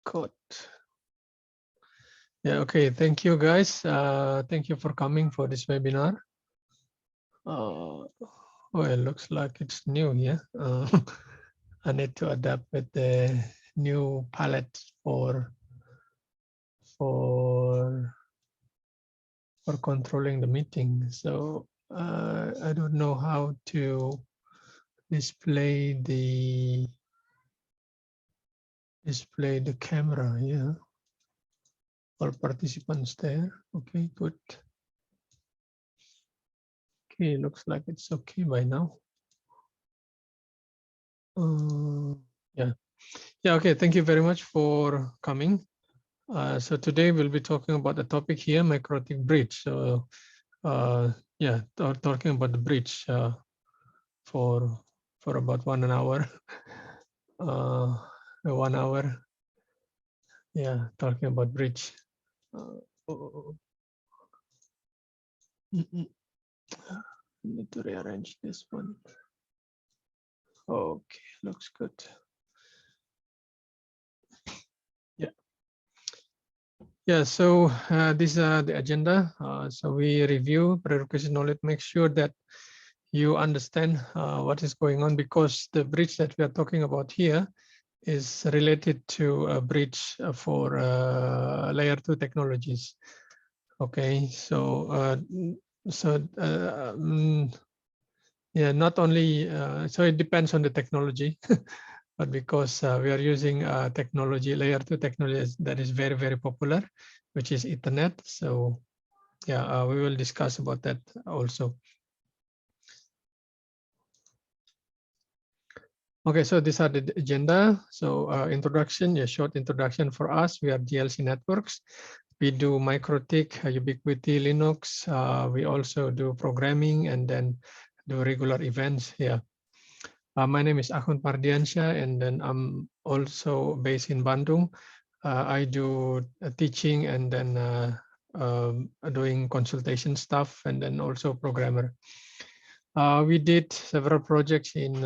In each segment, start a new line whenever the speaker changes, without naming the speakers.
Record. Yeah, okay. Thank you, guys. Thank you for coming for this webinar. Oh, it looks like it's new here. I need to adapt with the new palette for controlling the meeting. So I don't know how to display the camera here. All participants there. Okay, good. Okay, looks like it's okay by now. Yeah. Okay. Thank you very much for coming. So today we'll be talking about the topic here, Mikrotik Bridge. So yeah, talking about the bridge for about 1 hour. 1 hour. Yeah, talking about bridge. Need to rearrange this one. Okay, looks good. Yeah, so these are the agenda. So we review prerequisite knowledge, make sure that you understand what is going on, because the bridge that we are talking about here is related to a bridge for layer 2 technologies. Okay, so yeah, not only so it depends on the technology. But because we are using technology, layer 2 technology that is very, very popular, which is Ethernet. So yeah, we will discuss about that also. Okay, so these are the agenda. So introduction, a short introduction for us. We are GLC Networks. We do Mikrotik, Ubiquiti, Linux. We also do programming and then do regular events here. My name is Achmad Mardiansyah, and then I'm also based in Bandung. I do teaching and then doing consultation stuff, and then also programmer. We did several projects in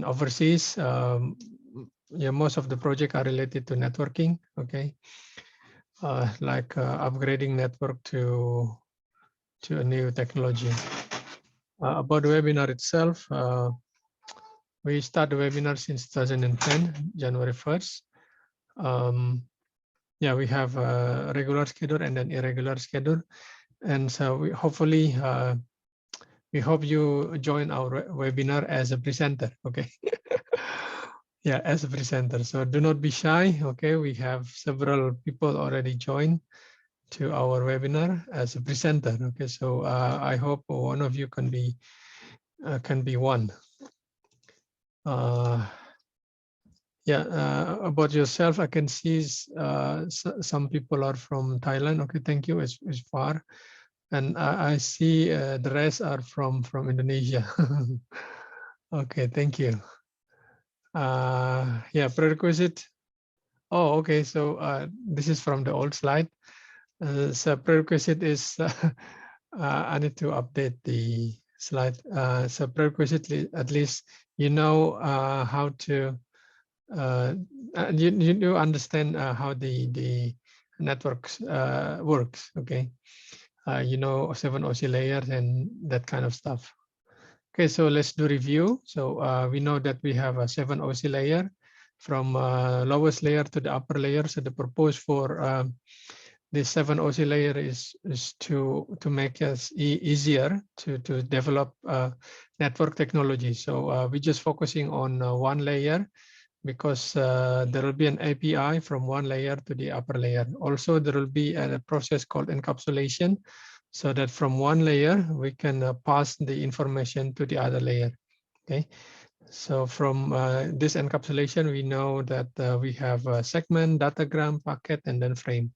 overseas. Yeah, most of the projects are related to networking. Okay, like upgrading network to a new technology. About the webinar itself. We start the webinar since 2010, January 1st. Yeah, we have a regular schedule and an irregular schedule. And so we hopefully, we hope you join our webinar as a presenter, okay? Yeah, as a presenter. So do not be shy, okay? We have several people already joined to our webinar as a presenter, okay? So I hope one of you can be one. Yeah, about yourself, I can see some people are from Thailand. Okay, thank you. It's far, and I see the rest are from Indonesia. Okay, thank you. Yeah, prerequisite. Oh, okay. So this is from the old slide. So prerequisite is I need to update the slide. So prerequisite, at least you know how to. You do understand how the networks works, okay? You know, 7 OC layers and that kind of stuff. Okay, so let's do review. So we know that we have a 7 OC layer from lowest layer to the upper layer. So the purpose for this 7 OC layer is to make us easier to develop network technology. So we're just focusing on one layer, because there will be an API from one layer to the upper layer. Also, there will be a process called encapsulation, so that from one layer, we can pass the information to the other layer, okay? So from this encapsulation, we know that we have a segment, datagram, packet, and then frame.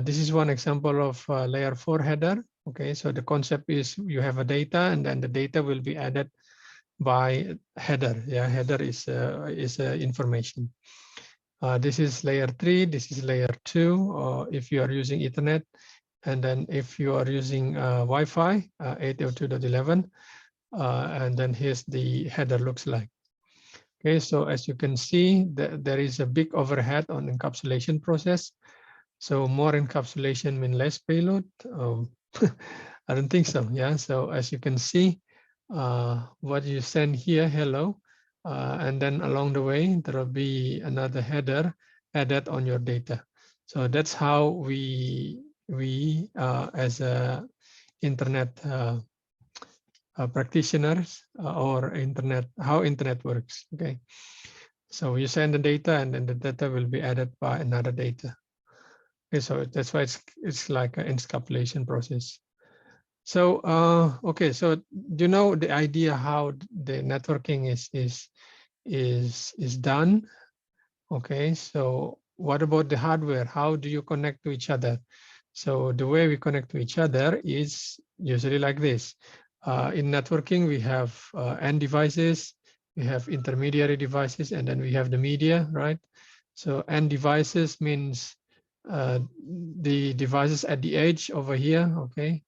This is one example of layer 4 header, okay? So the concept is you have a data, and then the data will be added by header. Yeah, header is information. This is layer 3. This is layer 2. If you are using Ethernet, and then if you are using Wi-Fi 802.11, and then here's the header looks like. Okay, so as you can see, there is a big overhead on encapsulation process. So more encapsulation mean less payload. I don't think so. Yeah. So as you can see, what you send here, hello, and then along the way there will be another header added on your data. So that's how we as a internet practitioners or how internet works. Okay. So you send the data and then the data will be added by another data. Okay, so that's why it's like an encapsulation process. So okay, so do you know the idea how the networking is done? Okay, so what about the hardware? How do you connect to each other? So the way we connect to each other is usually like this. In networking, we have end devices, we have intermediary devices, and then we have the media, right? So end devices means the devices at the edge over here, okay?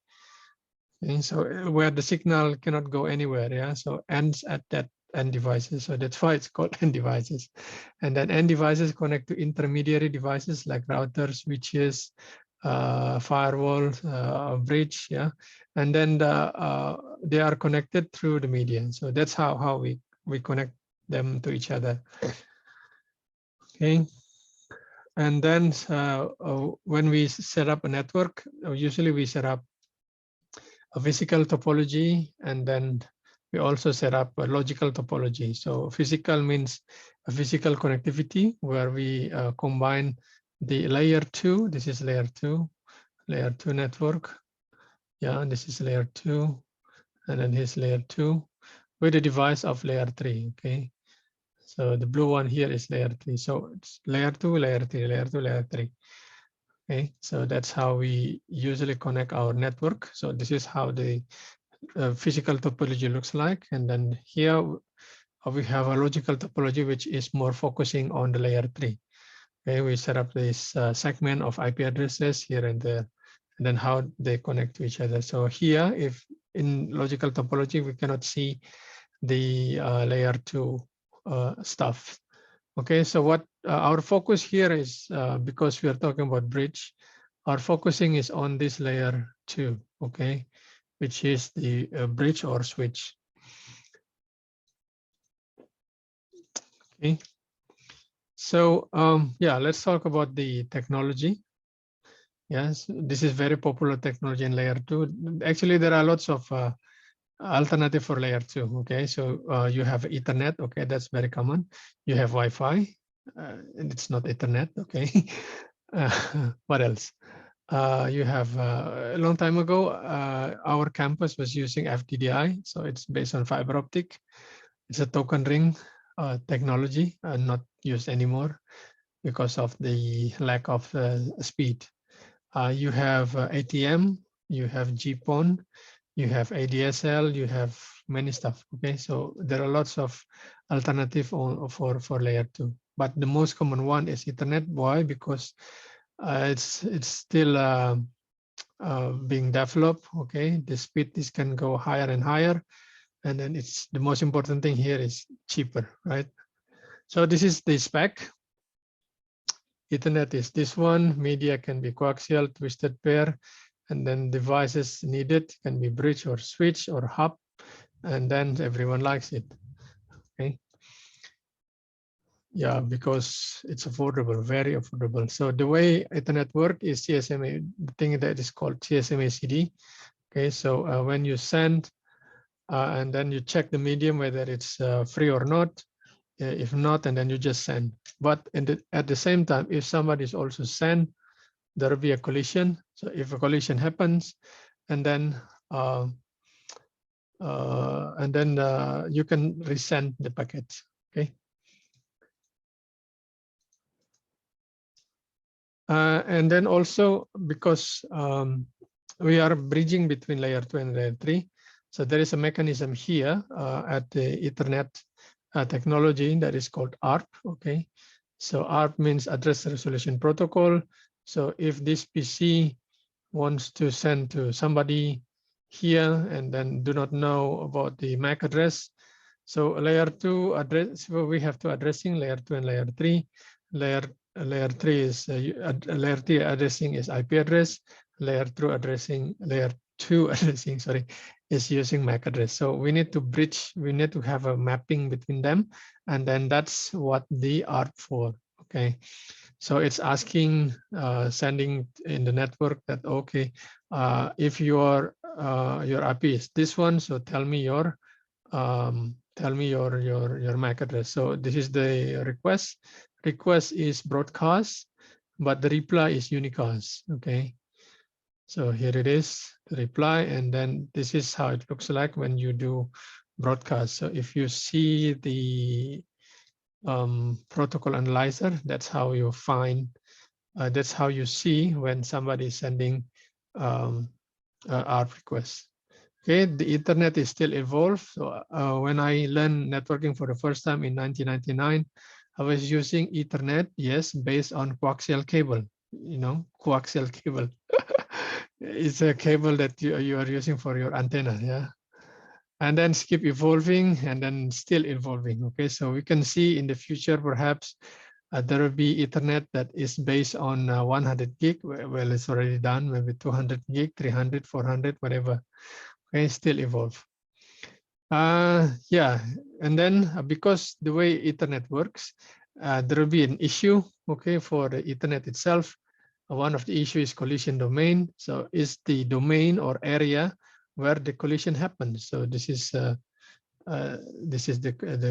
And so where the signal cannot go anywhere, yeah? So ends at that end devices. So that's why it's called end devices. And then end devices connect to intermediary devices like routers, switches, firewall, bridge, yeah. And then they are connected through the media. So that's how we connect them to each other. Okay. And then when we set up a network, usually we set up a physical topology, and then we also set up a logical topology. So physical means a physical connectivity where we combine the layer 2, this is layer 2 network. Yeah, this is layer 2, and then here's layer 2 with a device of layer 3, okay? So the blue one here is layer 3. So it's layer 2, layer 3, layer 2, layer 3. Okay, so that's how we usually connect our network. So this is how the physical topology looks like. And then here we have a logical topology, which is more focusing on the layer 3. Okay, we set up this segment of IP addresses here and there, and then how they connect to each other. So here, if in logical topology, we cannot see the layer 2 stuff. Okay, so what our focus here is, because we are talking about bridge, our focusing is on this layer 2, okay, which is the bridge or switch. Okay, so yeah, let's talk about the technology. Yes, this is very popular technology in layer 2. Actually, there are lots of alternative for layer 2. Okay, so you have Ethernet. Okay, that's very common. You have Wi-Fi, and it's not Ethernet. Okay, what else? You have a long time ago, our campus was using FDDI, so it's based on fiber optic. It's a token ring technology, not used anymore because of the lack of speed. You have ATM, you have GPON, you have ADSL, you have many stuff. Okay, so there are lots of alternative for layer 2, but the most common one is Ethernet. Why? Because it's still being developed. Okay, the speed this can go higher and higher, and then it's the most important thing here is cheaper, right? So this is the spec. Ethernet is this one. Media can be coaxial, twisted pair, and then devices needed can be bridge or switch or hub, and then everyone likes it. Okay. Yeah, because it's affordable, very affordable. So the way Ethernet work is CSMA, the thing that is called CSMA CD. Okay, so when you send and then you check the medium whether it's free or not. If not, and then you just send. But at the same time, if somebody is also send, there will be a collision. So if a collision happens, and then you can resend the packet. Okay. And then also because we are bridging between layer 2 and layer 3, so there is a mechanism here at the Ethernet technology that is called ARP. Okay, so ARP means Address Resolution Protocol. So if this PC wants to send to somebody here and then do not know about the MAC address, So layer 2 address, so we have two addressing, layer 2 and layer 3. Layer 3 is layer 3 addressing is IP address. Layer 2 addressing, layer 2 addressing, sorry, is using MAC address. So we need to bridge, we need to have a mapping between them, and then that's what the ARP for. Okay, so it's asking, sending in the network that, okay, if your IP is this one, so tell me your MAC address. So this is the request. Request is broadcast, but the reply is unicast. Okay, so here it is, the reply, and then this is how it looks like when you do broadcast. So if you see the protocol analyzer, that's how you find, that's how you see when somebody is sending ARP requests. Okay, the internet is still evolved. So when I learned networking for the first time in 1999, I was using Ethernet, yes, based on coaxial cable. You know, coaxial cable. It's a cable that you are using for your antenna, yeah. And then keep evolving and then still evolving. Okay, so we can see in the future perhaps there will be Ethernet that is based on 100 gig. Well, it's already done, maybe 200 gig, 300, 400, whatever. Okay, still evolve. Yeah, and then because the way Ethernet works, there will be an issue, okay, for the Ethernet itself. One of the issue is collision domain. So is the domain or area where the collision happens. So this is the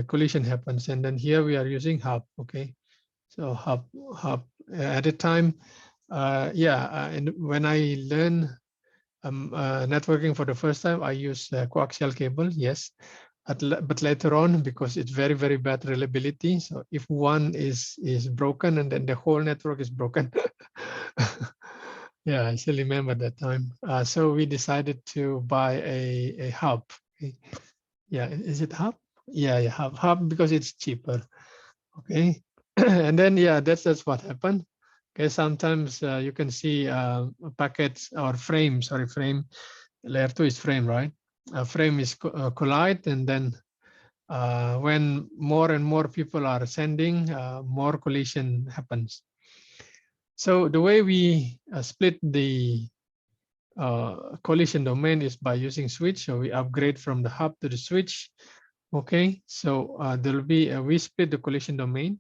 collision happens, and then here we are using hub. Okay, so hub at a time. And when I learn networking for the first time, I use coaxial cable, yes. But later on, because it's very, very bad reliability. So if one is broken and then the whole network is broken. Yeah, I still remember that time. So we decided to buy a hub. Okay. Yeah, is it hub? Yeah, hub because it's cheaper. Okay. And then, yeah, that's what happened. Okay, sometimes you can see packets or frame, sorry, frame, layer 2 is frame, right? Frame is collide, and then when more and more people are sending, more collision happens. So the way we split the collision domain is by using switch. So we upgrade from the hub to the switch. Okay, so there will be, we split the collision domain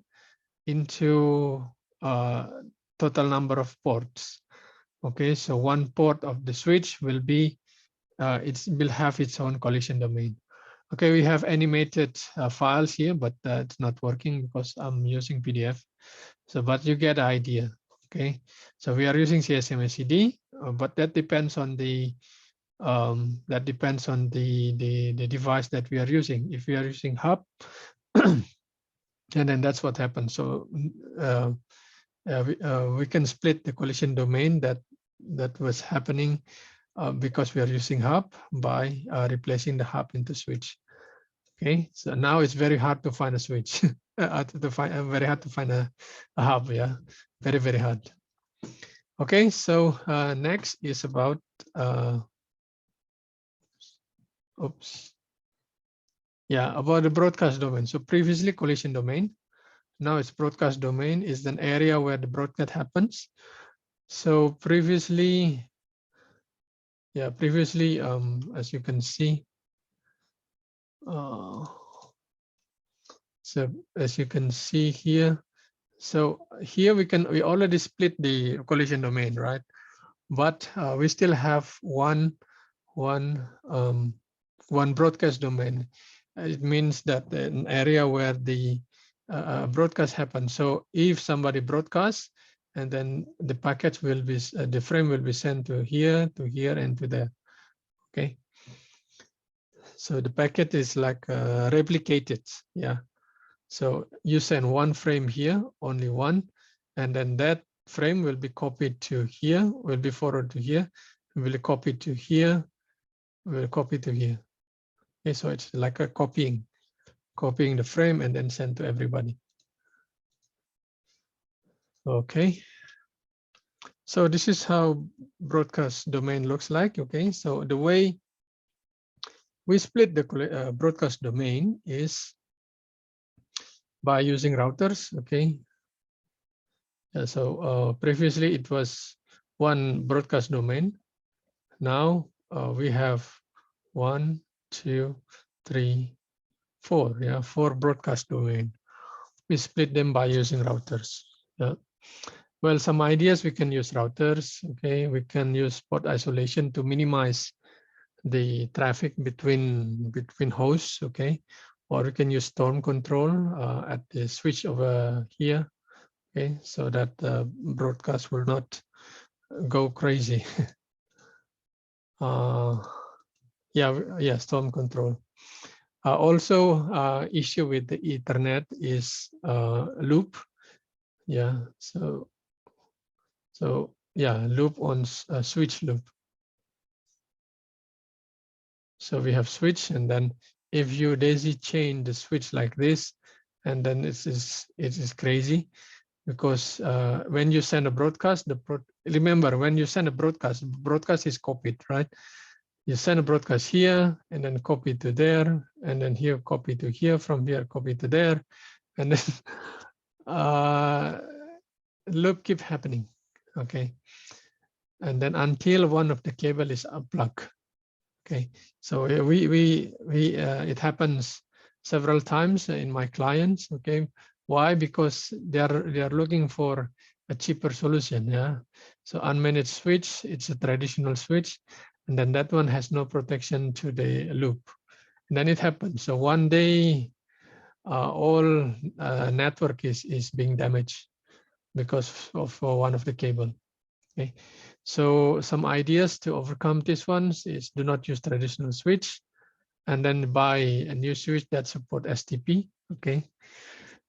into total number of ports. Okay, so one port of the switch will be, it will have its own collision domain. Okay, we have animated files here, but it's not working because I'm using PDF. So, but you get the idea. Okay, so we are using CSMACD, but that depends on the device that we are using. If we are using hub, and then that's what happens. So we can split the collision domain that was happening because we are using hub by replacing the hub into switch. Okay, so now it's very hard to find a switch. Very hard to find a hub. Yeah, very, very hard. Okay, so next is about about the broadcast domain. So previously collision domain, now it's broadcast domain is an area where the broadcast happens. So previously, as you can see, so as you can see here, so here we already split the collision domain, right? But we still have one broadcast domain. It means that an area where the broadcast happens. So if somebody broadcasts, and then the packets will be, the frame will be sent to here, and to there. Okay. So the packet is like replicated. Yeah. So you send one frame here, only one, and then that frame will be copied to here, will be forwarded to here, will be copied to here, will copy to here. Okay, so it's like a copying the frame and then send to everybody. Okay. So this is how broadcast domain looks like. Okay, so the way we split the broadcast domain is by using routers. Okay. So previously it was one broadcast domain. Now we have 1, 2, 3, 4. Yeah, 4 broadcast domain. We split them by using routers. Yeah. Well, some ideas: we can use routers. Okay, we can use port isolation to minimize the traffic between hosts. Okay, or we can use storm control at the switch over here. Okay, so that the broadcast will not go crazy. Yeah, storm control. Also, issue with the Ethernet is loop. Yeah, so yeah, loop on switch loop. So we have switch, and then if you daisy chain the switch like this, and then it is crazy, because when you send a broadcast, remember, when you send a broadcast is copied, right? You send a broadcast here, and then copy to there, and then here copy to here, from here copy to there, and then loop keep happening. Okay, and then until one of the cable is unplugged. Okay, so it happens several times in my clients. Okay, why? Because they are looking for a cheaper solution. Yeah, so unmanaged switch, it's a traditional switch, and then that one has no protection to the loop. And then it happens. So one day, all network is being damaged because of one of the cable. Okay, so some ideas to overcome these ones is: do not use traditional switch, and then buy a new switch that support STP. Okay,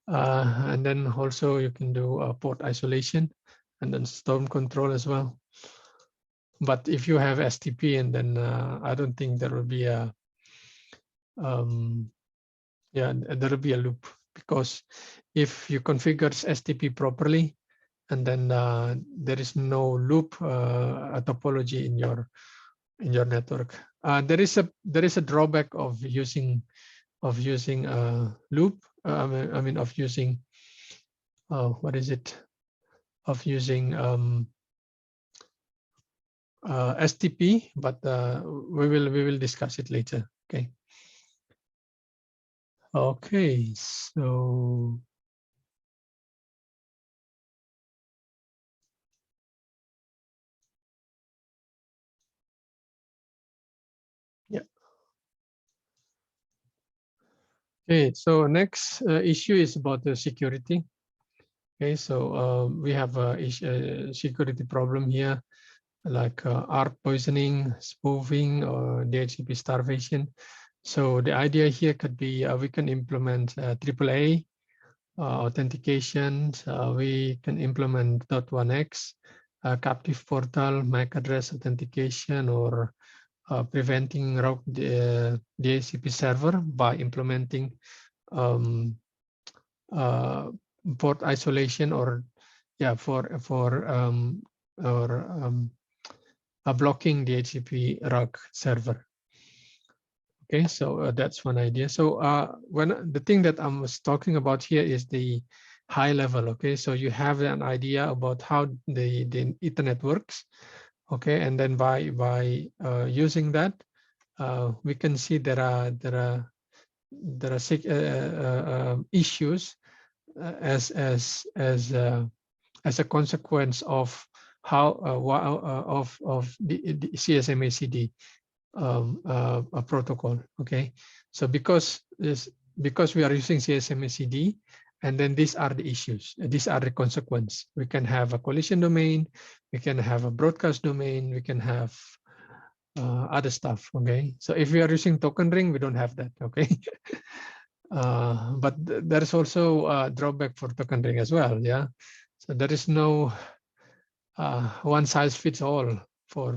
and then also you can do port isolation and then storm control as well. But if you have STP, and then I don't think there will be a there will be a loop, because if you configure STP properly, and then there is no loop topology in your network. There is a drawback of using loop. I mean of using what is it? Of using STP, but we will discuss it later. Okay. Okay. So yeah. Okay. So next issue is about the security. Okay. So we have a security problem here, like ARP poisoning, spoofing, or DHCP starvation. So the idea here could be we can implement AAA authentication. We can implement .1x, captive portal, MAC address authentication, or preventing rogue DHCP server by implementing um, port isolation, or yeah, blocking DHCP rogue server. Okay, so that's one idea. So when the thing that I was talking about here is the high level. Okay, so you have an idea about how the Ethernet works. Okay, and then by using that, we can see there are issues as a consequence of how of the CSMACD a protocol. Okay, so because we are using CSMACD, and then these are the issues, these are the consequences. We can have a collision domain, we can have a broadcast domain, we can have other stuff. Okay, so if we are using token ring, we don't have that. Okay. But there's also a drawback for token ring as well. Yeah, so there is no one size fits all for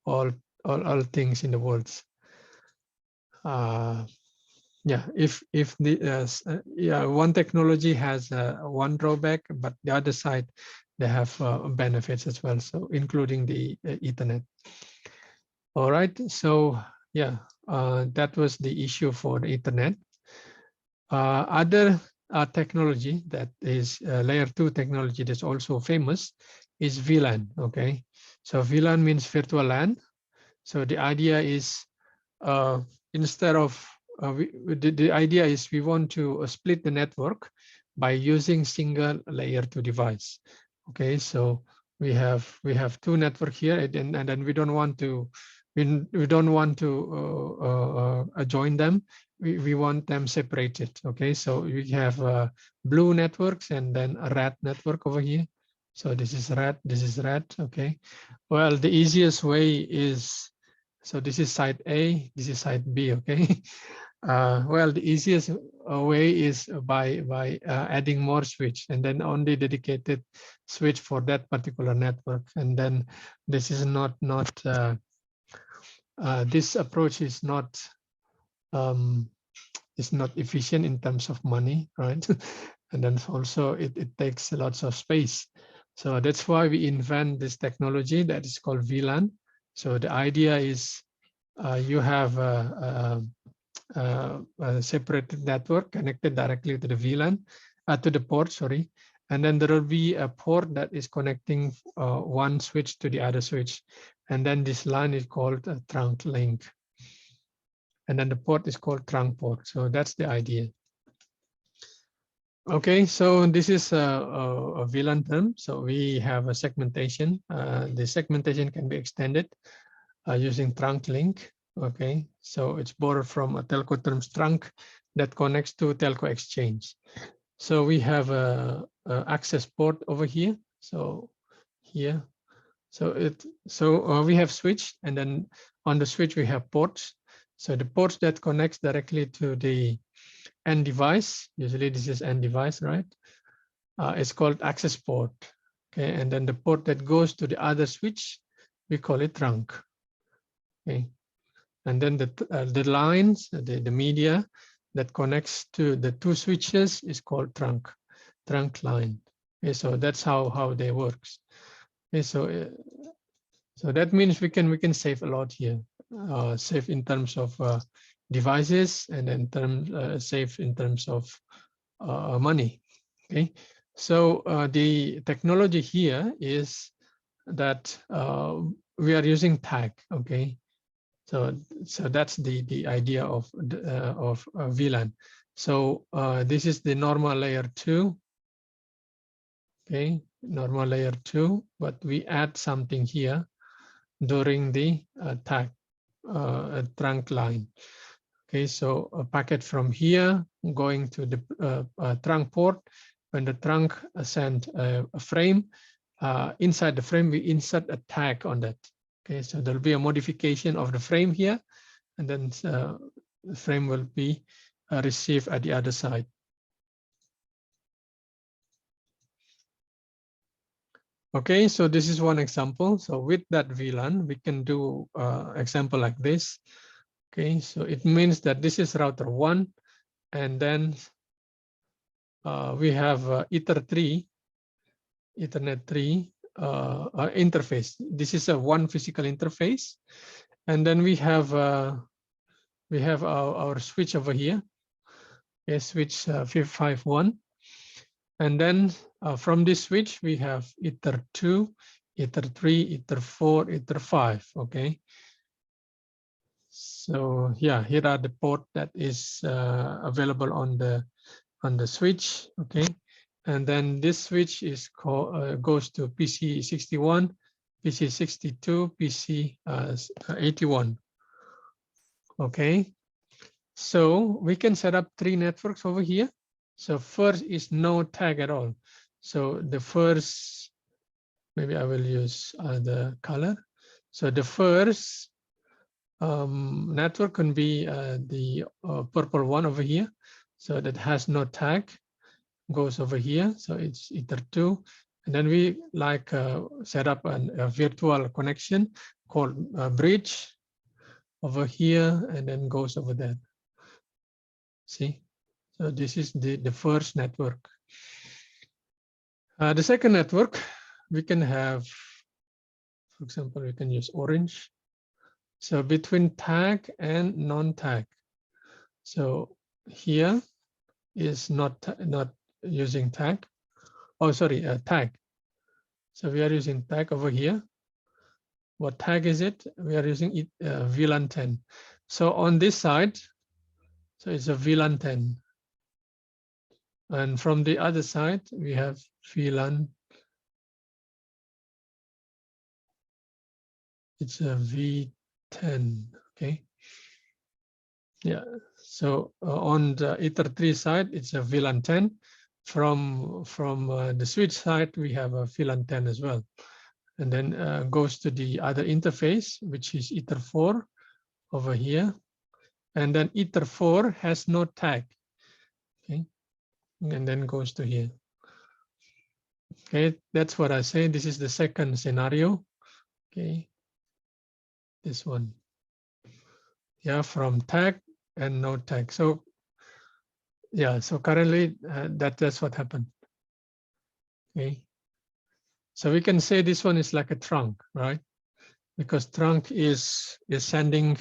all things in the world. Yeah, if the yeah, one technology has one drawback, but the other side they have benefits as well. So including the Ethernet. All right, so yeah, that was the issue for the internet. Other technology that is layer 2 technology that's also famous is VLAN. Okay, so VLAN means virtual LAN. So the idea is instead of the idea is we want to split the network by using single layer 2 device. Okay, so we have two network here, and then we don't want to join them. We want them separated. Okay, so we have blue networks and then a red network over here. So this is red, this is red. Okay, well, the easiest way is, so this is side A, this is side B. Okay. Well, the easiest way is by adding more switch, and then only dedicated switch for that particular network. And then this is not this approach is not efficient in terms of money, right? And then also it takes lots of space. So that's why we invent this technology that is called VLAN. So the idea is you have a separated network connected directly to the VLAN, to the port, sorry. And then there will be a port that is connecting one switch to the other switch. And then this line is called a trunk link. And then the port is called trunk port. So that's the idea. Okay, so this is a VLAN term. So we have a segmentation. The segmentation can be extended using trunk link. Okay, so it's borrowed from a telco terms trunk that connects to telco exchange. So we have a access port over here. So here, so we have switch, and then on the switch we have ports. So the ports that connects directly to the end device, usually this is end device, right? It's called access port. Okay, and then the port that goes to the other switch, we call it trunk. Okay, and then the lines, the media that connects to the two switches is called trunk line. Okay, so that's how they works. Okay, so that means we can save a lot here. Save in terms of devices, and then save in terms of money. Okay, so the technology here is that we are using tag. Okay, so that's the idea of VLAN. So this is the normal layer 2. Okay, normal layer 2, but we add something here during the tag trunk line. Okay, so a packet from here going to the trunk port. When the trunk send a frame, inside the frame we insert a tag on that. Okay, so there'll be a modification of the frame here, and then the frame will be received at the other side. Okay, so this is one example. So with that VLAN, we can do example like this. Okay, so it means that this is router 1, and then we have Ethernet 3 interface. This is a one physical interface, and then we have our switch over here. Okay, switch 551, and then from this switch we have Ether 2, Ether 3, Ether 4, Ether 5. Okay. So yeah, here are the port that is available on the switch. Okay, and then this switch is goes to PC 61, PC 62, PC 81. Okay, so we can set up 3 networks over here. So first is no tag at all. So the first, maybe I will use the color. So the first network can be the purple one over here. So that has no tag, goes over here. So it's Ether 2. And then we set up a virtual connection called bridge over here, and then goes over there. See? So this is the first network. The second network, we can have, for example, we can use orange. So between tag and non-tag. So here is not using tag. Oh, sorry, tag. So we are using tag over here. What tag is it? We are using it, Vlan 10. So on this side, so it's a Vlan 10. And from the other side, we have Vlan. It's a V10, okay? Yeah, so on the Ether3 side, it's a Vlan 10. From the switch side, we have a Vlan 10 as well. And then goes to the other interface, which is Ether4 over here. And then Ether4 has no tag, okay? And then goes to here. Okay, that's what I say. This is the second scenario. Okay, this one. Yeah, from tag and no tag. So yeah, so currently that's what happened. Okay, so we can say this one is like a trunk, right? Because trunk is sending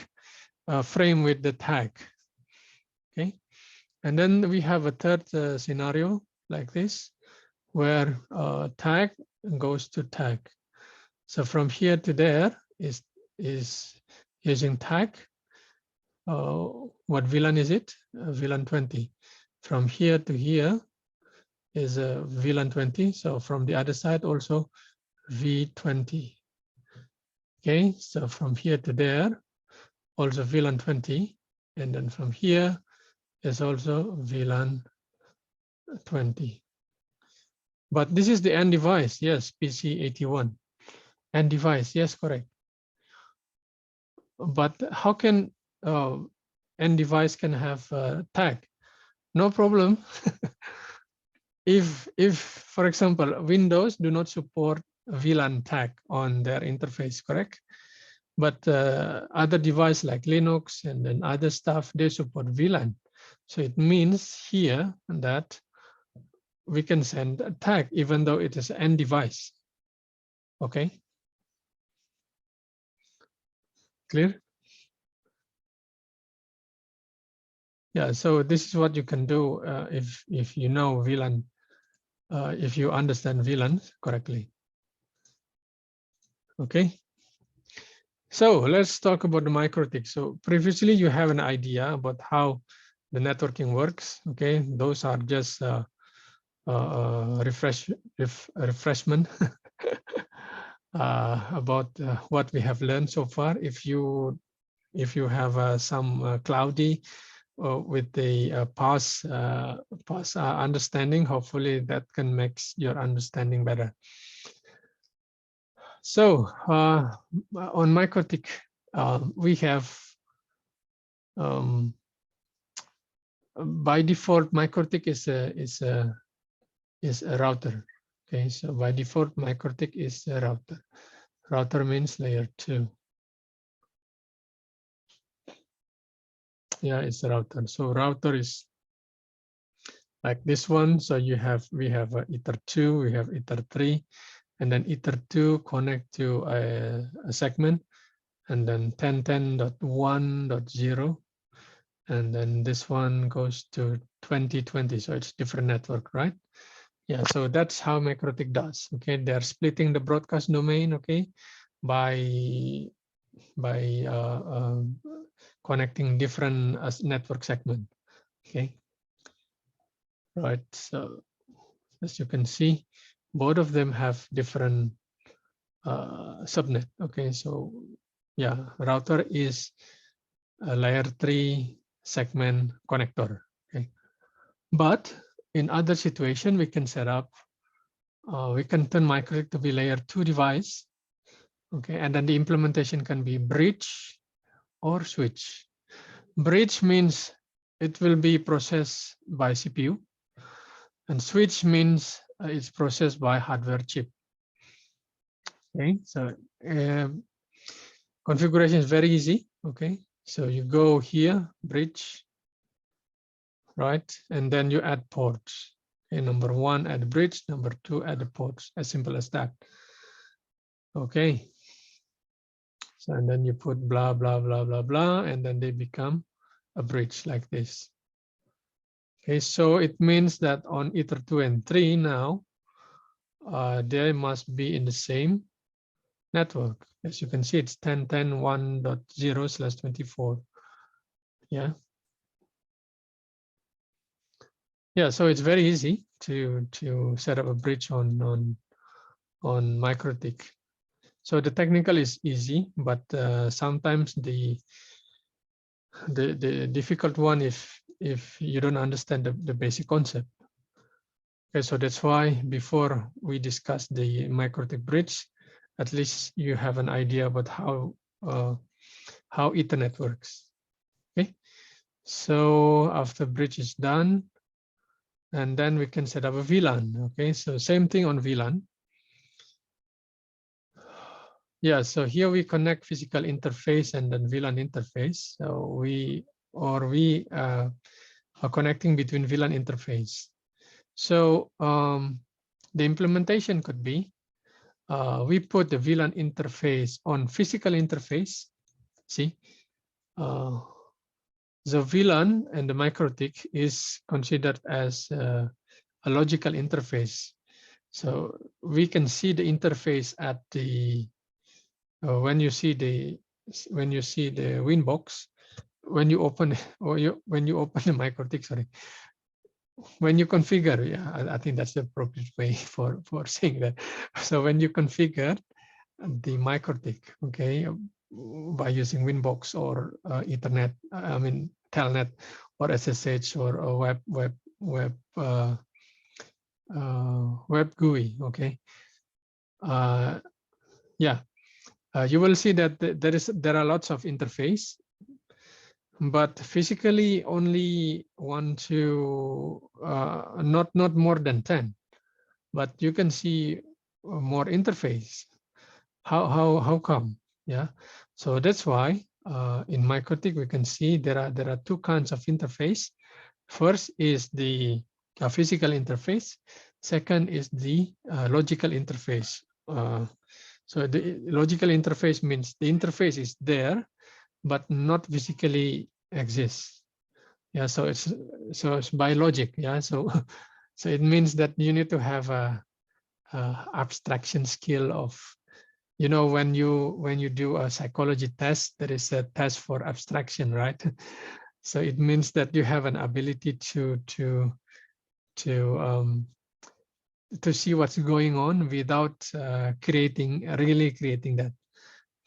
a frame with the tag. Okay, and then we have a third scenario like this, where tag goes to tag. So from here to there is using tag. What VLAN is it? VLAN 20. From here to here is a VLAN 20. So from the other side also V20. Okay, so from here to there also VLAN 20. And then from here is also VLAN 20. But this is the end device. Yes, PC81. End device. Yes, correct. But how can end device can have a tag? No problem. If, for example, Windows do not support VLAN tag on their interface, correct? But other device like Linux and then other stuff, they support VLAN. So it means here that we can send a tag even though it is an end device. Okay. Clear? Yeah, so this is what you can do if you know VLAN, if you understand VLAN correctly. Okay. So let's talk about the Mikrotik. So previously you have an idea about how the networking works. Okay, those are just refreshment about what we have learned so far. If you have some cloudy with the past understanding, hopefully that can make your understanding better. So on Mikrotik, we have by default Mikrotik is a router. Okay, so by default Mikrotik is a router. Router means layer 2. Yeah, it's a router. So router is like this one. So we have Ether 2, we have Ether 3, and then Ether 2 connect to a segment, and then 10.10.1.0, and then this one goes to 2020. So it's different network, right? Yeah, so that's how Mikrotik does. Okay, they're splitting the broadcast domain. Okay, by connecting different network segment. Okay, right. So as you can see, both of them have different subnet. Okay, so yeah, router is a layer 3 segment connector. Okay, but in other situation, we can set up. We can turn Mikrotik to be layer 2 device. Okay, and then the implementation can be bridge or switch. Bridge means it will be processed by CPU, and switch means it's processed by hardware chip. Okay, so configuration is very easy. Okay, so you go here, bridge, right, and then you add ports. Okay, number 1 add bridge, number 2 add the ports. As simple as that. Okay, So, and then you put blah, blah, blah, blah, blah, and then they become a bridge like this. Okay, so it means that on Ether 2 and 3 now, they must be in the same network. As you can see, it's 10.10.1.0/24. Yeah. Yeah, so it's very easy to set up a bridge on Mikrotik. So the technical is easy, but sometimes the difficult one if you don't understand the basic concept. Okay, so that's why before we discuss the Mikrotik bridge, at least you have an idea about how Ethernet works. Okay, so after bridge is done, and then we can set up a VLAN. Okay, so same thing on VLAN. Yeah, so here we connect physical interface and then VLAN interface. So we are connecting between VLAN interface. So the implementation could be we put the VLAN interface on physical interface. See, the VLAN and the Mikrotik is considered as a logical interface. So we can see the interface at the when you see the Winbox, when you open when you open the Mikrotik, sorry, when you configure, yeah, I think that's the appropriate way for saying that. So when you configure the Mikrotik, okay, by using Winbox or Ethernet, I mean Telnet or SSH or a web GUI, okay, yeah, you will see that there are lots of interface, but physically only 1 to not more than 10, but you can see more interface. How come? Yeah, so that's why in Mikrotik we can see there are two kinds of interface. First is the physical interface. Second is the logical interface. So the logical interface means the interface is there, but not physically exists. Yeah, so it's by logic. Yeah, so so it means that you need to have a abstraction skill of, you know, when you do a psychology test, there is a test for abstraction, right? So it means that you have an ability to see what's going on without really creating that.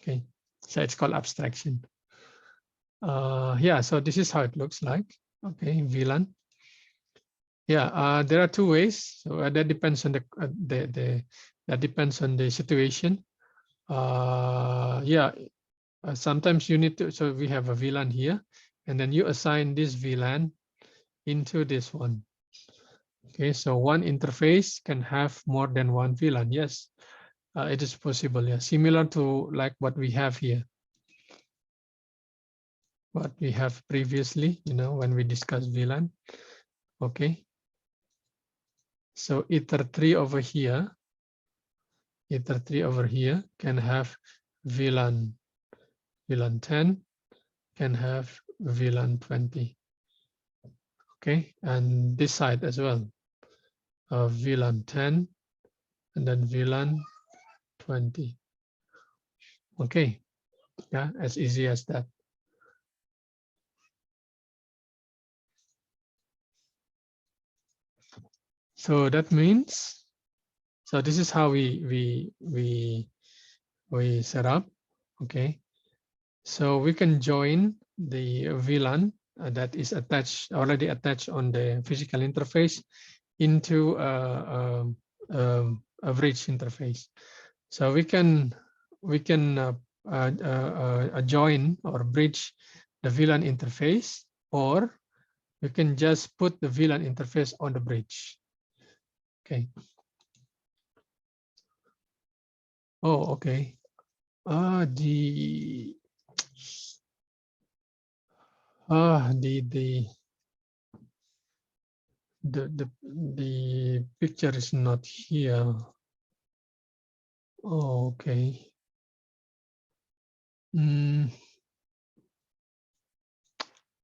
Okay, so it's called abstraction. Yeah, so this is how it looks like. Okay, VLAN. Yeah, there are two ways. So that depends on that depends on the situation. Yeah, sometimes you need to. So we have a VLAN here, and then you assign this VLAN into this one. Okay, so one interface can have more than one VLAN. Yes, it is possible. Yeah, similar to like what we have here. What we have previously, you know, when we discussed VLAN. Okay. So Ether 3 over here, Ether 3 over here can have VLAN 10, can have VLAN 20. Okay, and this side as well, VLAN 10, and then VLAN 20. Okay, yeah, as easy as that. So that means, so this is how we set up. Okay, so we can join the VLAN that is already attached on the physical interface into a bridge interface. So we can join or bridge the VLAN interface, or we can just put the VLAN interface on the bridge. Okay. Oh, okay. The picture is not here. Oh, okay.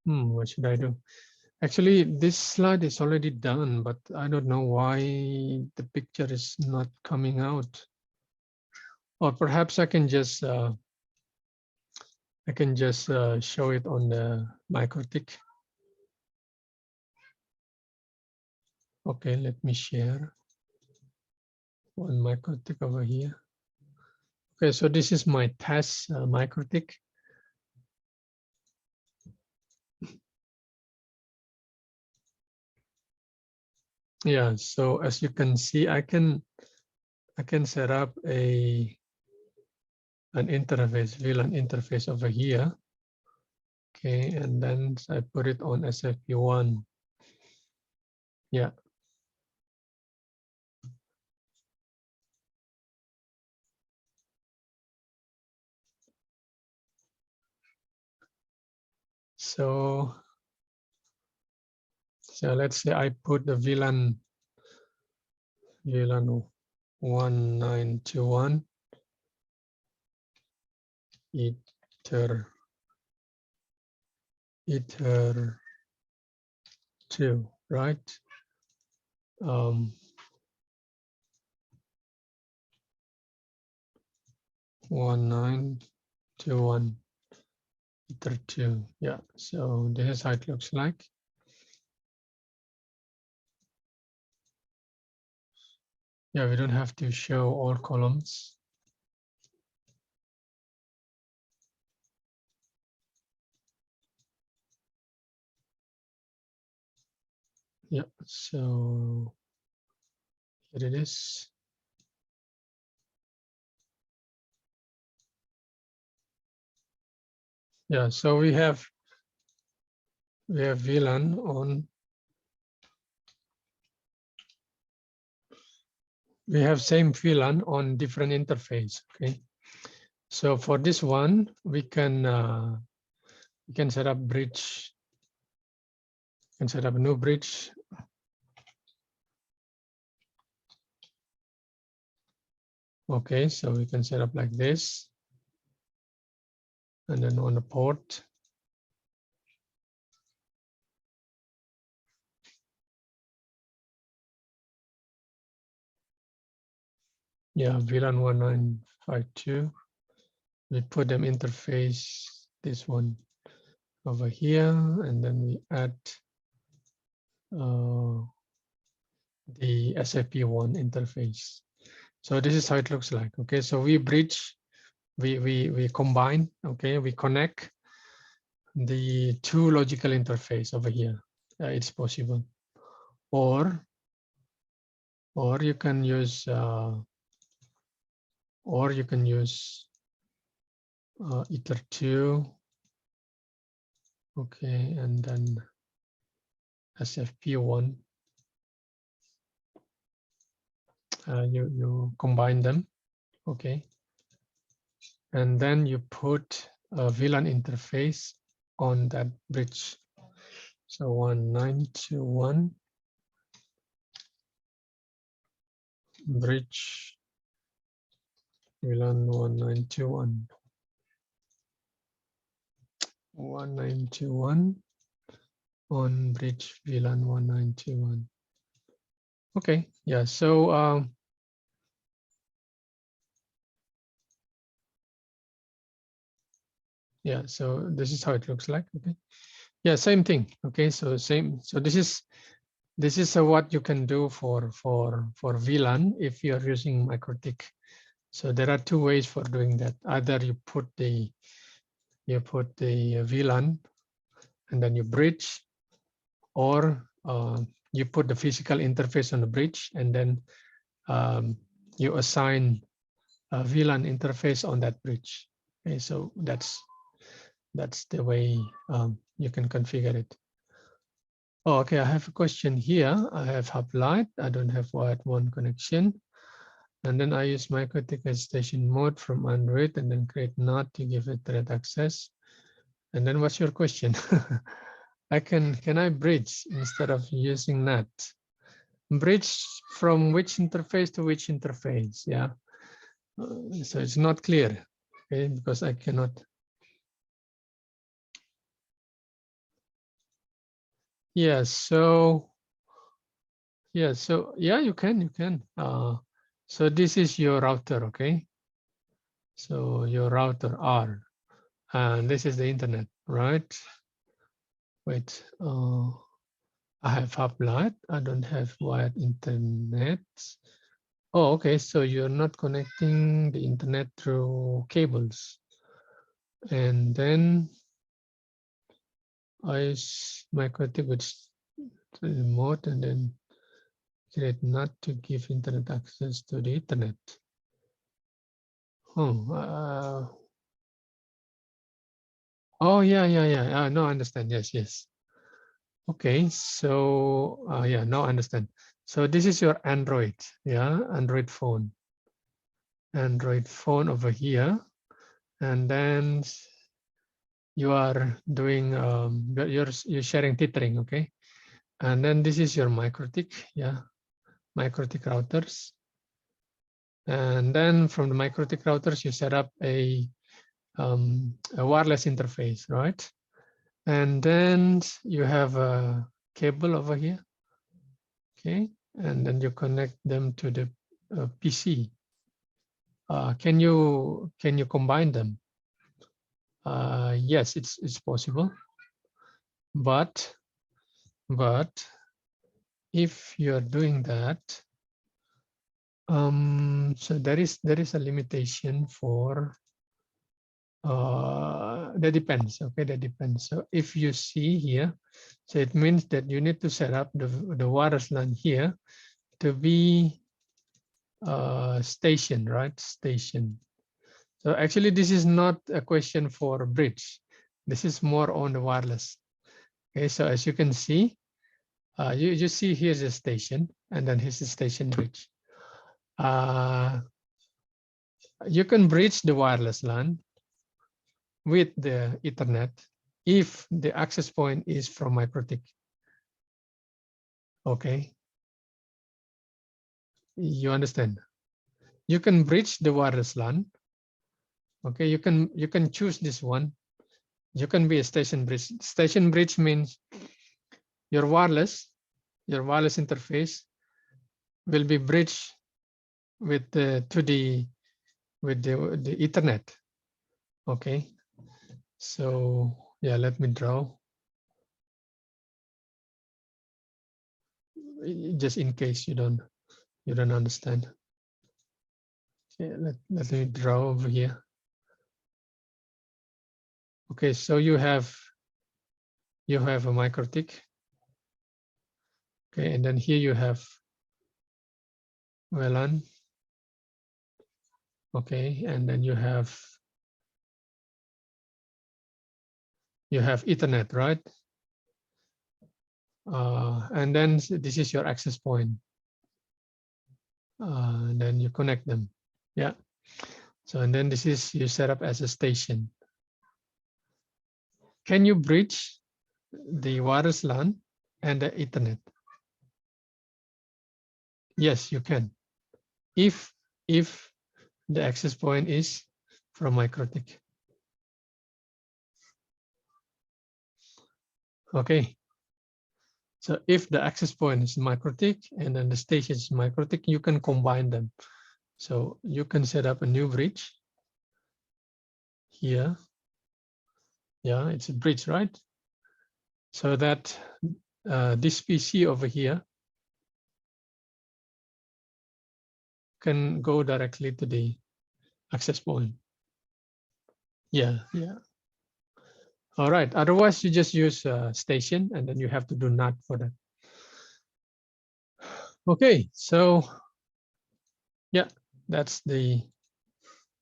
What should I do? Actually, this slide is already done, but I don't know why the picture is not coming out. Or perhaps I can just show it on the Mikrotik. Okay, let me share one Mikrotik over here. Okay, so this is my test Mikrotik. Yeah, so as you can see, I can set up an interface, Vlan interface over here. Okay, and then I put it on SFP1. Yeah. So let's say I put the Vlan 1921 ether 2, right? 1921 ether 2. Yeah, so this is how it looks like. Yeah, we don't have to show all columns. Yeah, so here it is. Yeah, so we have VLAN on. We have same VLAN on different interface. Okay, so for this one, we can set up bridge. Can set up a new bridge. Okay, so we can set up like this, and then on the port. Yeah, VLAN 1952. We put them interface, this one over here, and then we add the SFP1 interface. So this is how it looks like. Okay, so we bridge, we combine. Okay, we connect the two logical interface over here. It's possible, or you can use ether 2. Okay, and then SFP1. You combine them. Okay, and then you put a VLAN interface on that bridge. So 1921 bridge VLAN 1921 on bridge VLAN 1921. Okay, yeah, so yeah, so this is how it looks like. Okay, yeah, same thing. Okay, so same. So this is what you can do for VLAN if you are using Mikrotik. So there are two ways for doing that. Either you put the VLAN and then you bridge, or you put the physical interface on the bridge and then you assign a VLAN interface on that bridge. Okay, so that's the way you can configure it. Oh, okay, I have a question here. I have hub light. I don't have wired one connection. And then I use Mikrotik station mode from Android and then create NAT to give it thread access. And then what's your question? Can I bridge instead of using NAT? Bridge from which interface to which interface? Yeah. So it's not clear, okay, because I cannot Yes. So yeah. So yeah, you can. So this is your router, okay? So your router R, and this is the internet, right? Wait. I have uplight. I don't have wired internet. Oh, okay. So you're not connecting the internet through cables. And then Mikrotik Bridge remote and then create not to give internet access to the internet. Oh, oh yeah. No, I understand. Yes. Okay, so yeah, now I understand. So this is your Android, yeah, Android phone over here, and then you are doing you're sharing tethering, okay, and then this is your Mikrotik, yeah, Mikrotik routers, and then from the Mikrotik routers you set up a wireless interface, right? And then you have a cable over here, okay, and then you connect them to the PC. Can you combine them? Yes, it's possible, but if you're doing that, so there is a limitation for that depends. Okay, that depends. So if you see here, so it means that you need to set up the wireless LAN here to be station, right? Station. So actually, this is not a question for bridge. This is more on the wireless. Okay, so as you can see, you see here's a station, and then here's a station bridge. You can bridge the wireless LAN with the Ethernet if the access point is from Mikrotik. Okay, you understand? You can bridge the wireless LAN. Okay, you can choose this one. You can be a station bridge. Station bridge means your wireless interface will be bridged with the Ethernet. Okay, so yeah, let me draw just in case you don't understand. Okay, let me draw over here. Okay, so you have a Mikrotik. Okay, and then here you have Vlan. Okay, and then you have Ethernet, right? And then this is your access point. And then you connect them. Yeah. So and then this is you set up as a station. Can you bridge the wireless LAN and the Ethernet? Yes, you can. If the access point is from Mikrotik. Okay. So if the access point is Mikrotik and then the station is Mikrotik, you can combine them. So you can set up a new bridge here. Yeah, it's a bridge, right? So that this PC over here can go directly to the access point. Yeah. All right. Otherwise, you just use station, and then you have to do NAT for that. Okay. So yeah,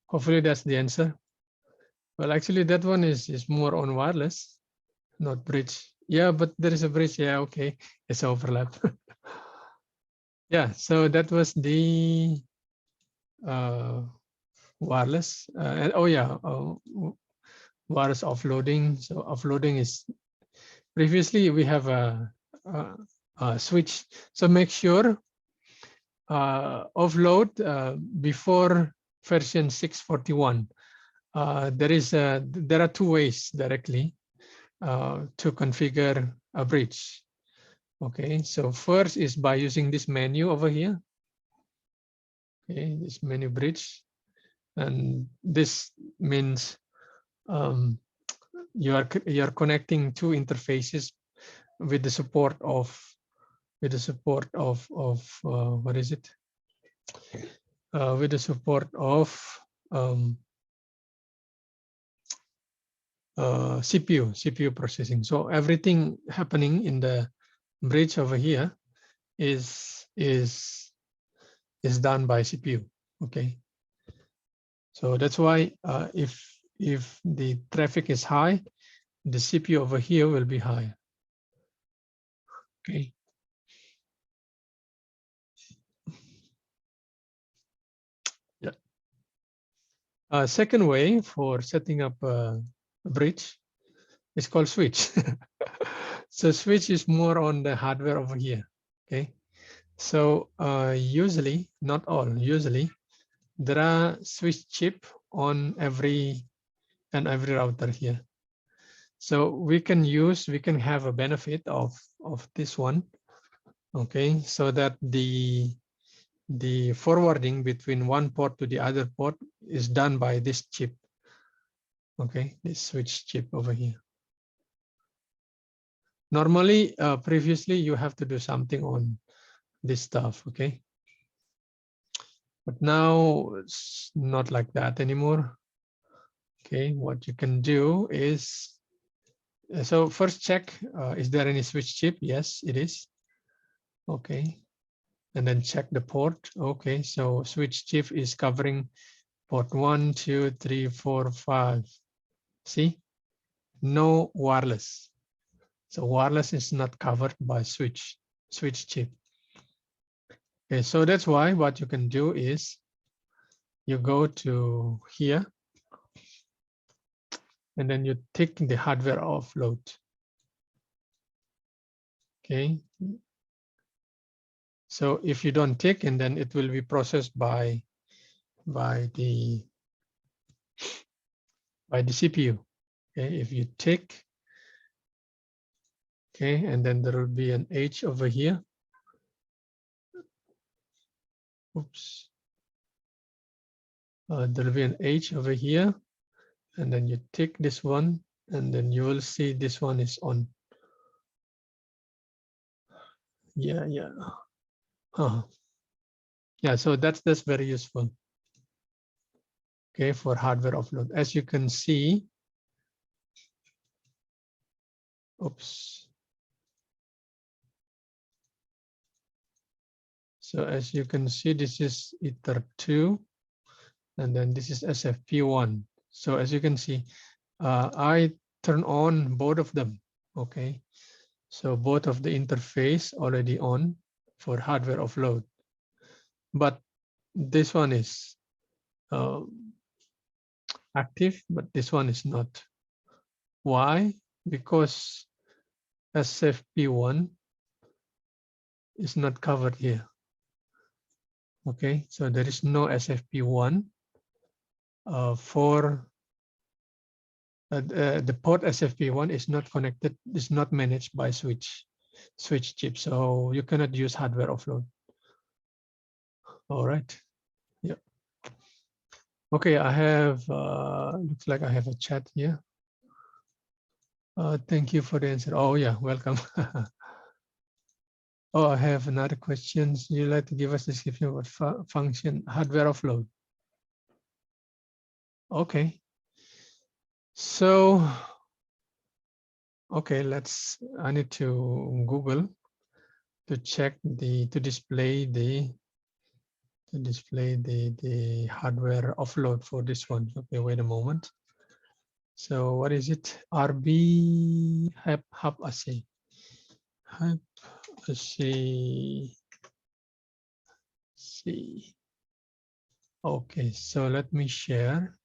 hopefully that's the answer. Well, actually, that one is more on wireless, not bridge. Yeah, but there is a bridge. Yeah, okay. It's overlap. Yeah. So that was the wireless. And oh yeah, wireless offloading. So offloading is previously we have a switch. So make sure offload before version 641. There are two ways directly to configure a bridge. Okay, so first is by using this menu over here. Okay, this menu bridge, and this means you are connecting two interfaces with the support of what is it? With the support of CPU processing. So everything happening in the bridge over here is done by CPU. Okay, so that's why if the traffic is high, the CPU over here will be high. Okay. Yeah. Second way for setting up a bridge is called switch. So switch is more on the hardware over here. Okay. So usually, not all, usually there are switch chip on every router here. So we can have a benefit of this one. Okay, so that the forwarding between one port to the other port is done by this chip. Okay, this switch chip over here. Normally, previously you have to do something on this stuff. Okay, but now it's not like that anymore. Okay, what you can do is, so first check, is there any switch chip? Yes, it is. Okay, and then check the port. Okay, so switch chip is covering port 1, 2, 3, 4, 5. See, no wireless. So wireless is not covered by switch chip. Okay, so that's why what you can do is you go to here and then you tick the hardware offload. Okay. So if you don't tick, and then it will be processed by the CPU. Okay, if you tick, okay, and then there will be an H over here. Oops. There will be an H over here, and then you tick this one, and then you will see this one is on. Yeah, yeah. Yeah, so that's very useful. Okay, for hardware offload. As you can see, oops. So as you can see, this is Ether 2, and then this is SFP1. So as you can see, I turn on both of them. Okay, so both of the interface already on for hardware offload, but this one is active, but this one is not. Why? Because SFP1 is not covered here. Okay, so there is no SFP1 for the port. SFP1 is not connected, is not managed by switch chip, so you cannot use hardware offload. All right. Yeah. Okay, I have looks like I have a chat here. Thank you for the answer. Oh yeah, welcome. Oh, I have another question. You like to give us a description of what function hardware offload? Okay. So, okay, I need to Google to check to display the hardware offload for this one. Okay, wait a moment. So what is it? RB hub assay. Hub assay. See. Okay, so let me share.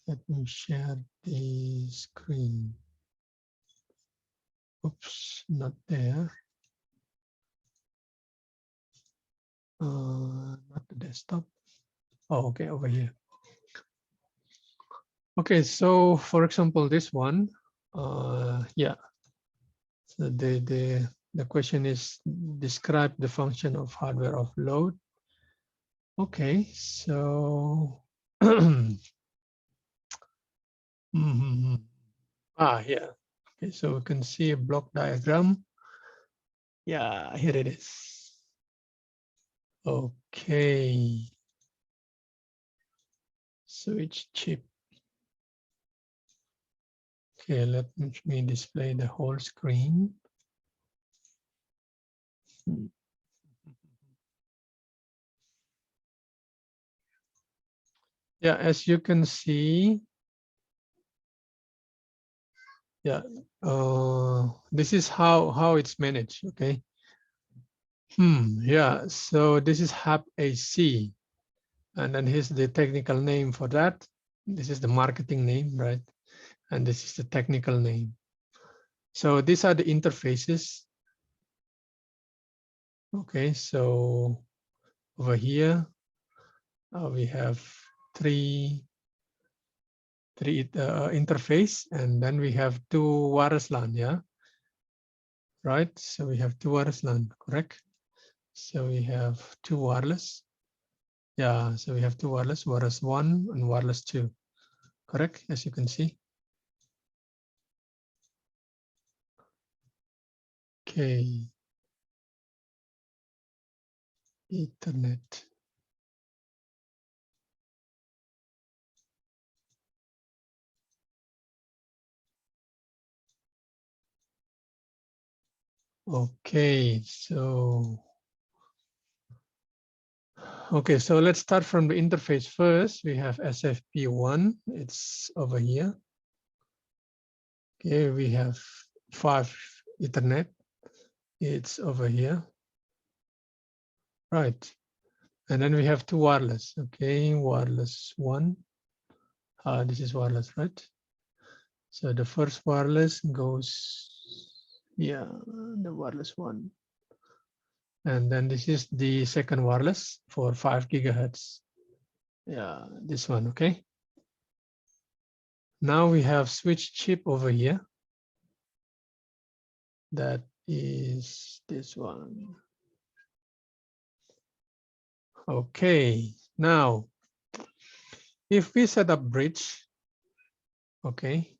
Let me share the screen. Oops, not there. Not the desktop. Oh, okay, over here. Okay, so for example, this one, Yeah. So the question is, describe the function of hardware offload. Okay, so yeah. Okay, so we can see a block diagram. Yeah, here it is. Okay. Switch chip. Okay, let me display the whole screen. Yeah, as you can see, yeah, this is how it's managed. Okay. Yeah, so this is hub AC, and then here's the technical name for that. This is the marketing name, right? And this is the technical name. So these are the interfaces. Okay, so over here we have three interface, and then we have two wireless LAN, yeah, right? So we have two wireless LAN, correct? So we have two wireless. Yeah, so we have two wireless 1 and wireless 2, correct? As you can see. Okay. Ethernet. Okay, so let's start from the interface first. We have SFP1, it's over here. Okay, we have 5 Ethernet, it's over here. Right, and then we have 2 wireless. Okay, wireless 1. This is wireless, right? So the first wireless goes, yeah, the wireless 1. And then this is the second wireless for 5 gigahertz. Yeah, this one, okay? Now we have switch chip over here. That is this one. Okay, now if we set up bridge, okay,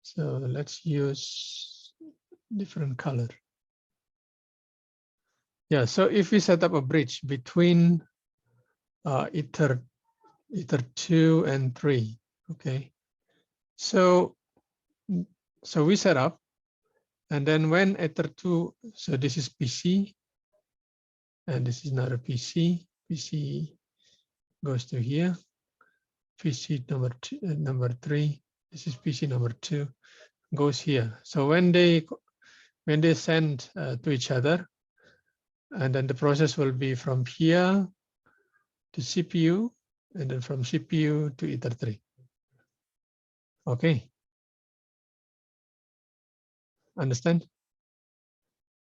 so let's use different color. Yeah, so if we set up a bridge between ether 2 and 3, okay, so we set up, and then when ether 2, so this is PC, and this is another PC. PC goes to here. PC number 3. This is PC number 2. Goes here. So when they send to each other, and then the process will be from here to CPU, and then from CPU to Ether 3. Okay. Understand?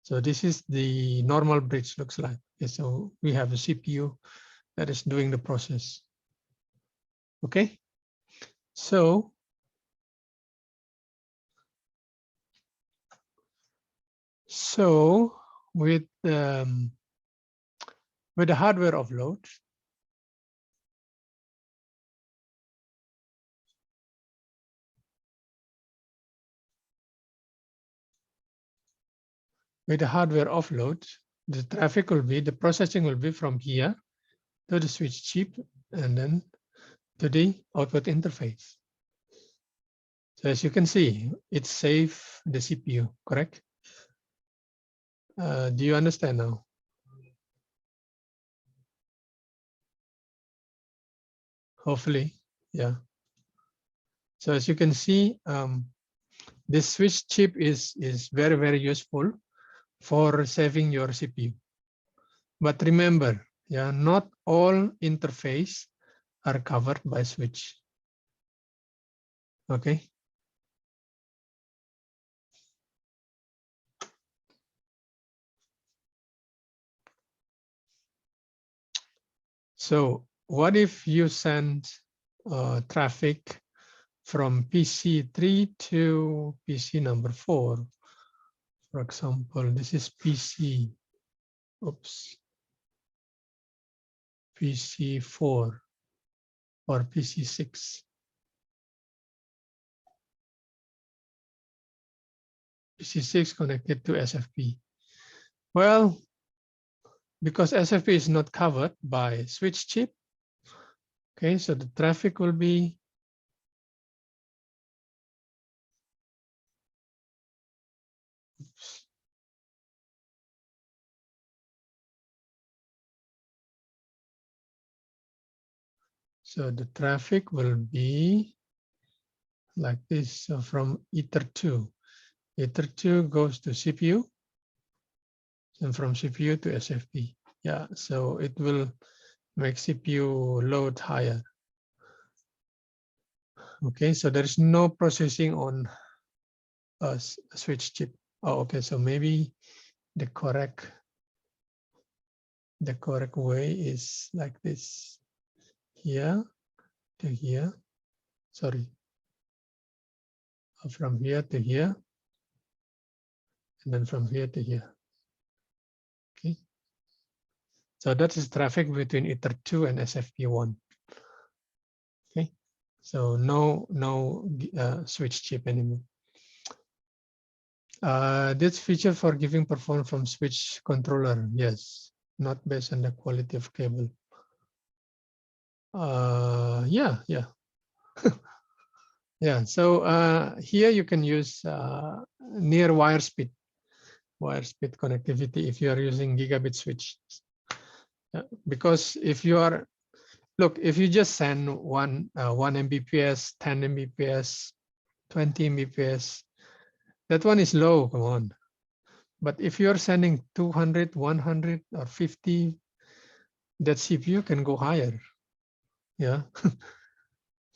So this is the normal bridge looks like. Okay, so we have a CPU that is doing the process. Okay. So with the hardware offload, the traffic will be, the processing will be from here to the switch chip and then to the output interface. So as you can see, it saves the CPU, correct? Do you understand now? Hopefully, yeah. So as you can see, this switch chip is very, very useful for saving your CPU. But remember, yeah, not all interface are covered by switch. Okay. So what if you send traffic from PC3 to PC number 4. For example, this is PC, oops, PC4 or PC6. PC6 connected to SFP. Well, because SFP is not covered by switch chip, okay, so the traffic will be oops. So the traffic will be like this. So from Ether2 goes to CPU, and from CPU to SFP. Yeah, so it will make CPU load higher. Okay, so there's no processing on a switch chip. Oh, okay, so maybe the correct way is like this. Here to here. Sorry. From here to here. And then from here to here. Okay. So that is traffic between Ether2 and SFP1. Okay. So no switch chip anymore. This feature for giving performance from switch controller, yes, not based on the quality of cable. Yeah. Yeah, so here you can use near wire speed connectivity if you are using gigabit switch. Because if you are, look, if you just send 1 Mbps, 10 Mbps, 20 Mbps, that one is low, come on. But if you're sending 200, 100, or 50, that CPU can go higher. Yeah,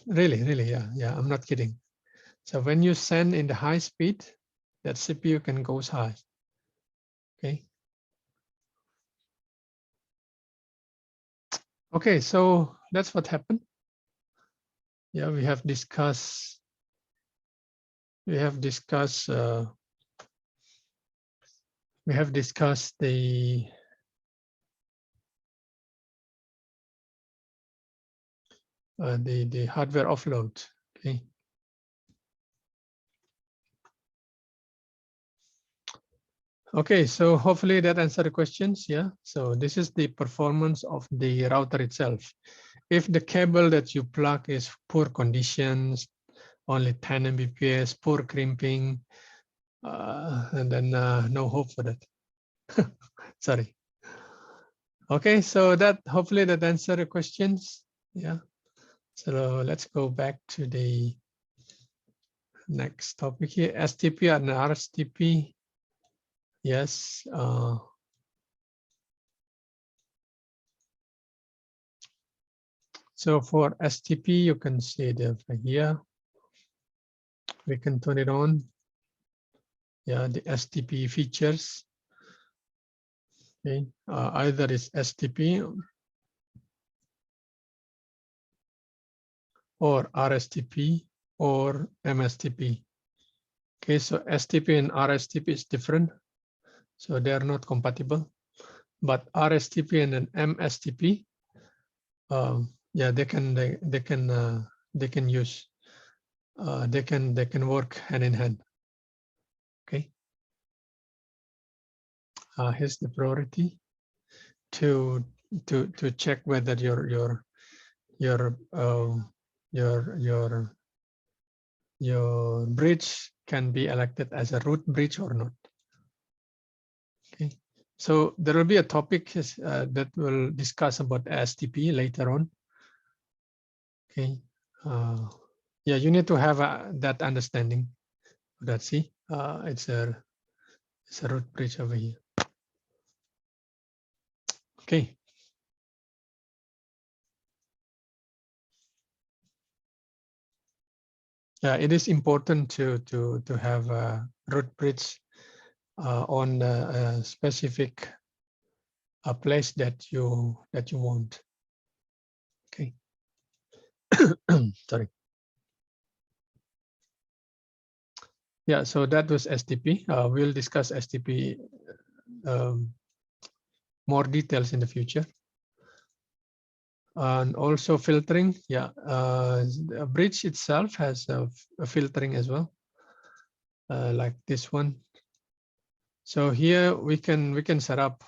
really, yeah, I'm not kidding. So when you send in the high speed, that CPU can go high. Okay. Okay, so that's what happened. Yeah, we have discussed the hardware offload. Okay. Okay, so hopefully that answered the questions. Yeah. So this is the performance of the router itself. If the cable that you plug is poor conditions, only 10 Mbps, poor crimping, and then no hope for that. Sorry. Okay, so that hopefully that answered the questions. Yeah. So let's go back to the next topic here, STP and Rstp. Yes. So for STP, you can see it over here. We can turn it on. Yeah, the STP features. Okay, either it's STP or RSTP or MSTP. Okay, so STP and RSTP is different, so they are not compatible. But RSTP and an MSTP, yeah, they can use, they can work hand in hand. Okay, here's the priority to check whether your bridge can be elected as a root bridge or not. Okay, so there will be a topic that will discuss about STP later on. Okay, yeah, you need to have that understanding. Let's see, it's a root bridge over here. Okay. It is important to have a root bridge on a specific place that you want. Okay. Sorry. Yeah, so that was STP. We'll discuss STP more details in the future. And also filtering. Yeah, a bridge itself has a filtering as well, like this one. So here we can set up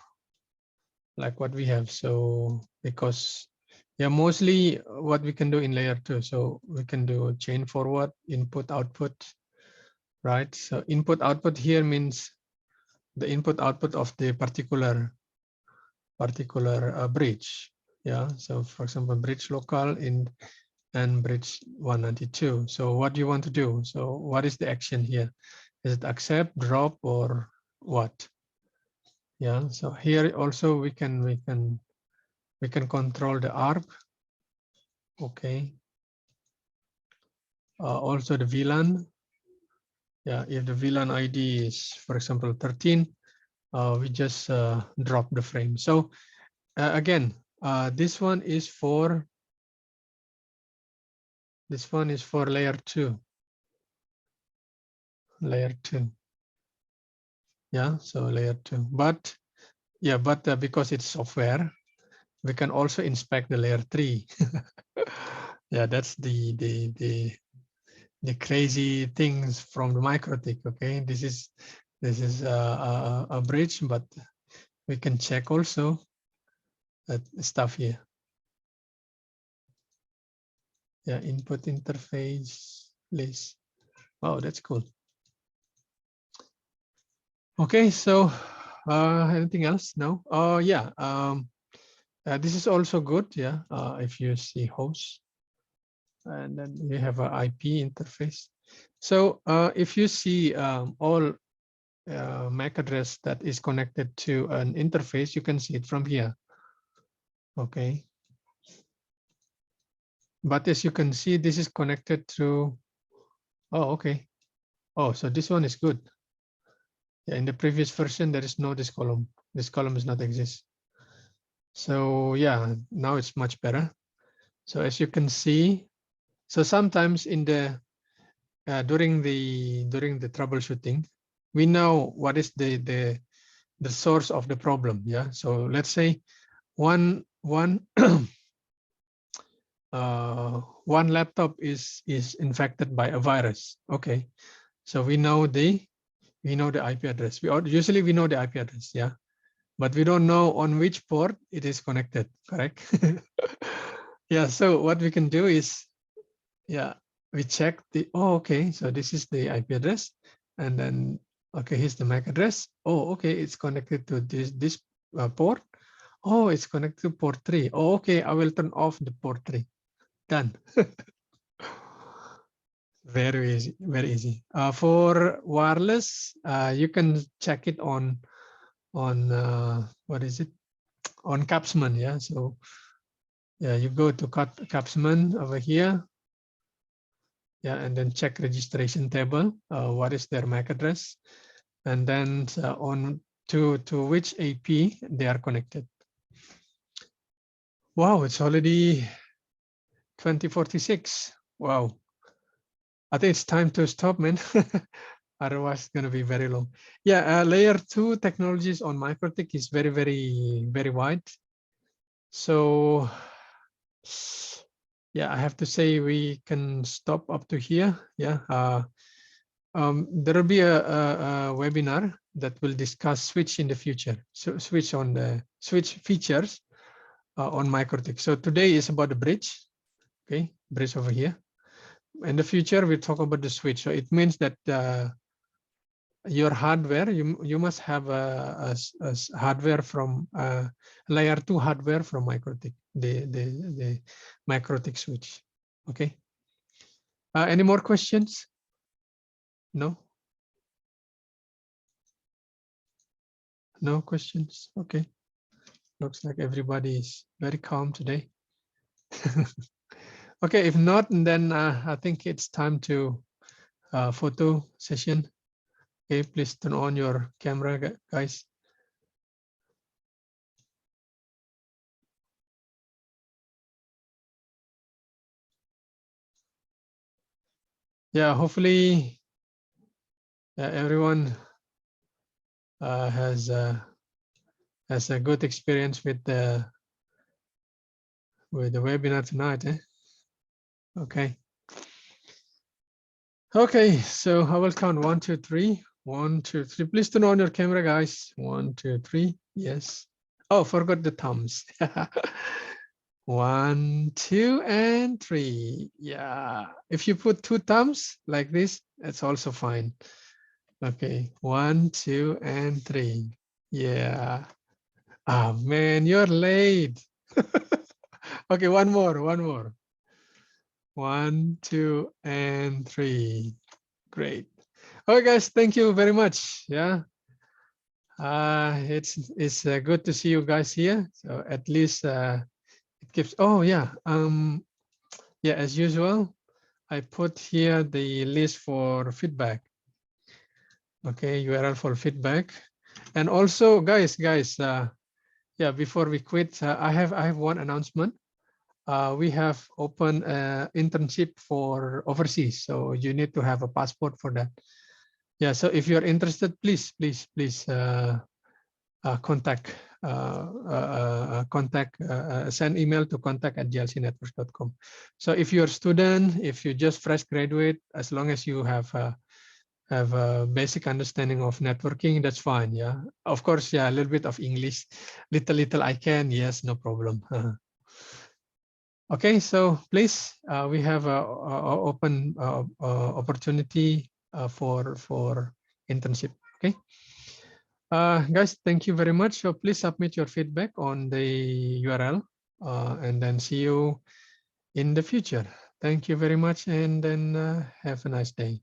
like what we have. So because yeah, mostly what we can do in layer 2. So we can do chain forward, input, output, right? So input, output here means the input, output of the particular bridge. Yeah. So for example, bridge local in and bridge 192. So what do you want to do? So what is the action here? Is it accept, drop, or what? Yeah. So here also we can control the arc. Okay. Also the VLAN. Yeah, if the VLAN ID is, for example, 13, we just drop the frame. So again, this one is for layer 2. Layer 2. Yeah, so layer 2. But yeah, but because it's software, we can also inspect the layer 3. Yeah, that's the crazy things from the Mikrotik. Okay, this is a bridge, but we can check also that stuff here. Yeah, input interface list. Oh, that's cool. Okay, so anything else? No. Oh yeah. This is also good. Yeah. If you see host, and then you have an IP interface. So if you see all MAC address that is connected to an interface, you can see it from here. Okay. But as you can see, this is connected to, oh, okay. Oh, so this one is good. Yeah, in the previous version, there is no this column. This column does not exist. So yeah, now it's much better. So as you can see, so sometimes in the during the troubleshooting, we know what is the source of the problem. Yeah. So let's say one laptop is infected by a virus. Okay. So we know the IP address. Usually we know the IP address. Yeah. But we don't know on which port it is connected, correct? Yeah, so what we can do is, yeah, we check okay, so this is the IP address, and then, okay, here's the MAC address. Oh, okay, it's connected to this port. Oh, it's connected to port 3. Oh, okay, I will turn off the port 3. Done. Very easy, very easy. For wireless, you can check it on what is it? On Capsman, yeah. So yeah, you go to Capsman over here, yeah, and then check registration table. What is their MAC address, and then on to which AP they are connected. Wow, it's already 2046. Wow, I think it's time to stop, man. Otherwise, it's going to be very long. Yeah, layer 2 technologies on Mikrotik is very, very, very wide. So yeah, I have to say we can stop up to here. Yeah, there will be a webinar that will discuss switch in the future. So switch features on Mikrotik. So today is about the bridge. Okay, bridge over here. In the future, we talk about the switch. So it means that your hardware, you must have a hardware from layer 2 hardware from Mikrotik, the Mikrotik switch. Okay. Any more questions? No. No questions. Okay. Looks like everybody is very calm today. Okay. If not, then I think it's time to photo session. Okay. Please turn on your camera, guys. Yeah. Hopefully everyone has a good experience with the webinar tonight. Okay. Okay, so I will count 1, 2, 3. 1, 2, 3. Please turn on your camera, guys. 1, 2, 3. Yes. Oh, forgot the thumbs. 1, 2, and 3. Yeah. If you put 2 thumbs like this, that's also fine. Okay. 1, 2, and 3. Yeah. Ah, man, you're late. Okay, one more. 1, 2, and 3. Great. Okay, guys, thank you very much. Yeah. It's good to see you guys here. So at least it gives. Oh yeah. Yeah. As usual, I put here the list for feedback. Okay, URL for feedback, and also, guys. Yeah. Before we quit, I have one announcement. We have opened internship for overseas, so you need to have a passport for that. Yeah. So if you're interested, please contact send email to contact@glcnetworks.com. So if you're a student, if you just fresh graduate, as long as you have a basic understanding of networking, that's fine. Yeah, of course. Yeah, a little bit of English, little I can. Yes, no problem. Okay, so please, we have a open opportunity for internship. Okay. Guys, thank you very much. So please submit your feedback on the URL and then see you in the future. Thank you very much, and then have a nice day.